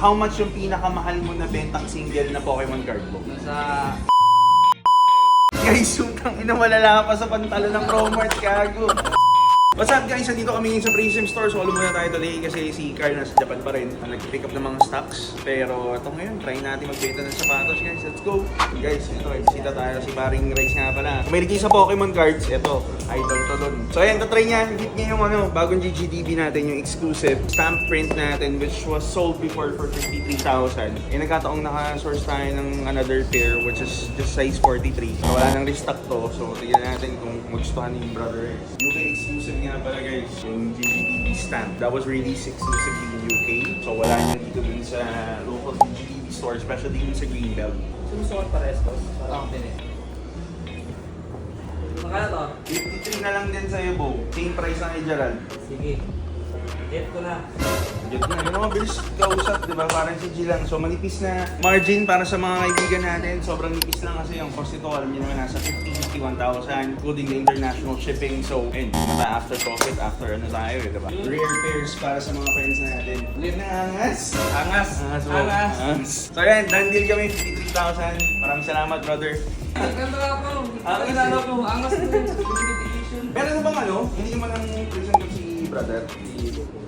How much yung pinakamahal mo na bentang single na Pokemon card mo? Nasa... Guys, utang ina, malala pa sa pantalon ng Promart, gago. What's up guys? Nandito kami ngayon sa Prism Store. Solo muna tayo today kasi si Carl nasa Japan pa rin. Nag-pick up ng mga stocks. Pero ito ngayon, try natin magbenta ng sapatos guys. Let's go! Guys, ito, sita tayo. Si Paring Rice nga pala. Kung may kayo sa Pokemon cards, ito, idol to dun. So ayan, tatry niya. Hit niya yung bagong GGDB natin, yung exclusive stamp print natin which was sold before for 53,000. Nagkataong naka-source tayo ng another pair which is just size 43. So wala nang restock to. So tignan natin kung magustuhan ni Brother Rice. UK exclusive nga pala guys, yung GGDB stamp. That was released exclusively in UK. So wala niya dito dun sa local GGDB store, especially dun sa Greenbelt. Sumusukat pa rin ito? Parang din eh. Magkano to? 53 na lang din sa'yo, Bo. Same price lang kay Gerald. Sige. Get ko na. Get na. Yung mga bilis kausap, di ba? Parang si G lang. So manipis na margin para sa mga kaibigan natin. Sobrang nipis lang kasi yung cost nito, alam niyo naman, nasa 51,000, including the international shipping. So, ayun, mata after profit, after ano tayo, di ba? Rare pairs para sa mga friends natin. Ulit na angas. Angas. Angas, Bo. Angas. Angas. So ayan, done deal kami, 53,000. Maraming salamat, brother. Ang ganda ako. Angas Ang ganda ako. Angas ko. Limited edition. Meron na bang ano? Hindi naman ang present ko si brother.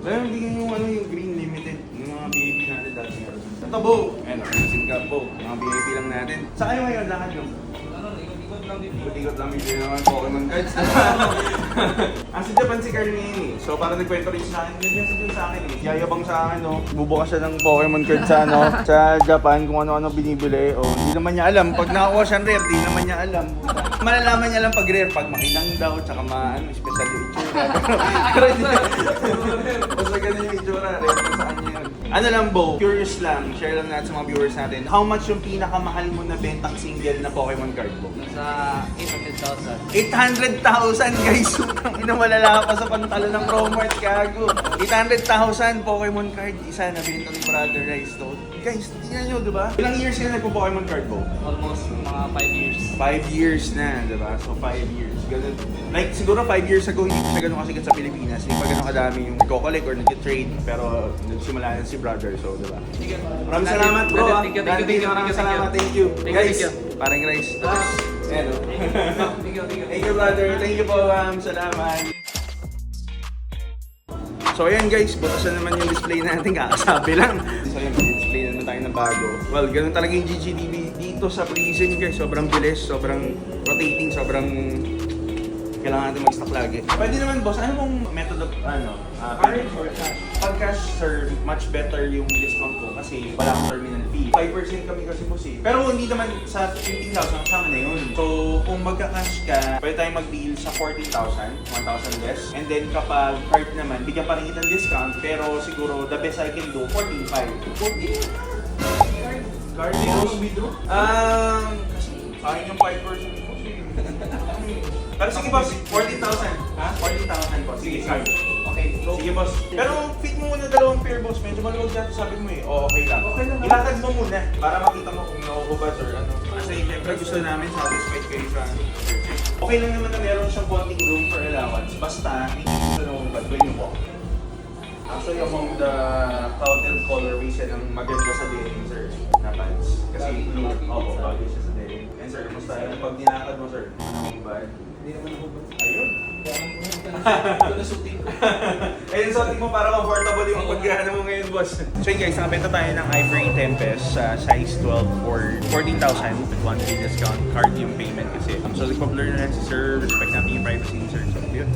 Meron bigyan yung yung green limited. Yung mga VIP natin dati meron. Ito, Bo. Ayan, nasin ka, Bo. Mga VIP lang natin. Sa kayo ngayon, lakad nyo? Ano, ikot-ikot lang dito. Ikot-ikot lang bigyan naman Pokemon cards. Sa Japan si Carl ngayon eh. So parang nagkwento rin sa akin. Ganyan sa sa akin eh. Yayabang sa akin, no? Bubukas siya ng Pokemon cards sa, no? Sa Japan kung ano-ano binibili. Oh, hindi naman niya alam. Pag nakakuha siyang rare, di naman niya alam. Malalaman niya lang pag rare, pag makinang daw, tsaka special yung itsura. Pero hindi. Basta ganun yung itsura, rare na sa kanya yun. Ano lang, Bo, curious lang, share lang natin sa mga viewers natin. How much yung pinakamahal mo na bentang single na Pokemon card mo? Nasa 800,000. 800,000 guys! Utang ina, malala pa sa pantalon ng Promart, gago. 800,000 Pokemon card, isa na binenta ni Brother Rice to. Guys, tingnan nyo, diba? Ilang years ka na nagpo-Pokemon card mo? Almost mga 5 years. 5 years na, diba? So 5 years. Ganun. Like siguro 5 years ago, hindi pa ganun kasikat sa Pilipinas. Hindi pa ganun kadami yung nagko-collect or nag-trade. Pero nagsimula na si Brother, so diba? Maraming salamat, bro. Thank you, thank you, thank you, Maraming thank you. salamat, thank you. Thank you, Guys, thank you. parang Rice. Ayan, o. Thank you. Thank you, brother. Thank you po, salamat. So ayan guys, butas na naman yung display natin, kakasabi lang. So ayan, display na naman tayo ng bago. Well, ganun talaga yung GGDB dito sa Prism guys. Sobrang bilis, sobrang rotating, sobrang kailangan natin mag-stock lagi. Pwede naman boss, ano mong method of Card or cash? Pag cash sir, much better yung discount ko kasi wala akong terminal fee. 5% kami kasi boss eh. Pero hindi naman sa 15,000 kasama na yun. So kung magka-cash ka, pwede tayong mag-deal sa 14,000, 1,000 less. And then kapag card naman, bigyan pa rin kitang discount. Pero siguro the best I can do, 14,500. 14? Card Hindi boss? mo withdraw? Kasi sayang yung 5% po. Pero sige boss, 14,000. Ha? 14,000 po. Sige, card. Okay, go. Sige boss. Pero fit mo muna dalawang pair boss. Medyo maluwag dyan. Sabi mo eh. O okay lang. Okay lang. Ilakad mo muna para makita mo kung nakuhubad or ano. Kasi syempre gusto namin satisfied kayo sa ano. Okay lang naman na meron siyang konting room for allowance. Basta hindi gusto nakuhubad. Gawin mo po. Actually among the clouded colorways yan ang maganda sa denim sir. Na pants. Kasi blue. Opo, bagay siya sa denim. And sir, kamusta yun? Pag dinakad mo sir, nakuhubad. Hindi naman nakubad. Ayun. Ito na suiting ko. Ayun, suotin mo para comfortable yung pagkano mo ngayon, boss. So yun guys, nakabenta tayo ng Ivory Tempest sa size 12 for 14,000 with 1K discount card yung payment kasi. So nagpa-blur na si sir, respect natin yung privacy ni sir. So yun.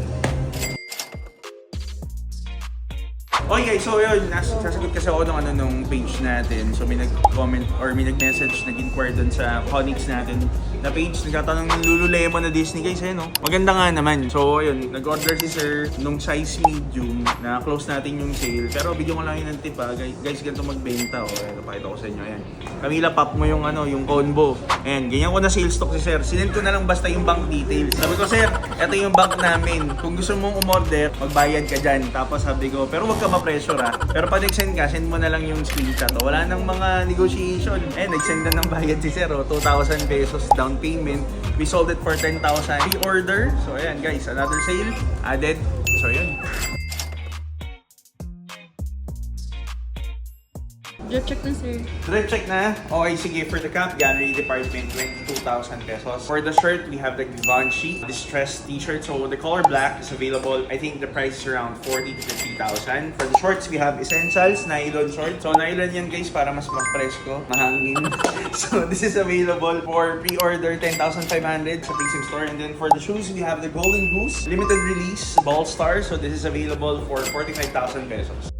Okay guys, so yun, sasagot kasi ako nung page natin. So may nag-comment or may nag-message, nag-inquire dun sa Conix natin na page. Nagtatanong ng Lululemon na Disney guys, ayun no? Maganda nga naman. So ayun, nag-order si sir nung size medium na close natin yung sale. Pero bigyan ko lang yun ng tip ha. Guys, ganito magbenta. Ayan, pakita ko sa inyo. Ayan. Camila, pop mo yung yung combo. Ayan, ganyan ko na sales stock si sir. Sinend ko na lang basta yung bank details. Sabi ko, sir, ito yung bank namin. Kung gusto mong umorder, magbayad ka dyan. Tapos sabi ko, pero wag ka ma-pressure ha. Pero pag nag-send ka, send mo na lang yung screenshot. Wala nang mga negotiation. Nag-send na ng bayad si sir. 2,000 pesos down payment. We sold it for 10,000. Pre-order. So ayan guys, another sale added. So yun. Drip check na, sir. Direct check na. Okay, sige. For the cap, gallery department, 22,000 pesos. For the shirt, we have the Givenchy distressed t-shirt. So the color black is available. I think the price is around 40 to 50,000. For the shorts, we have Essentials, nylon short. So nylon yan guys para mas mag-presko, mahangin. So this is available for pre-order 10,500 sa Prism Store. And then for the shoes, we have the Golden Goose limited release Ball Star. So this is available for 45,000 pesos.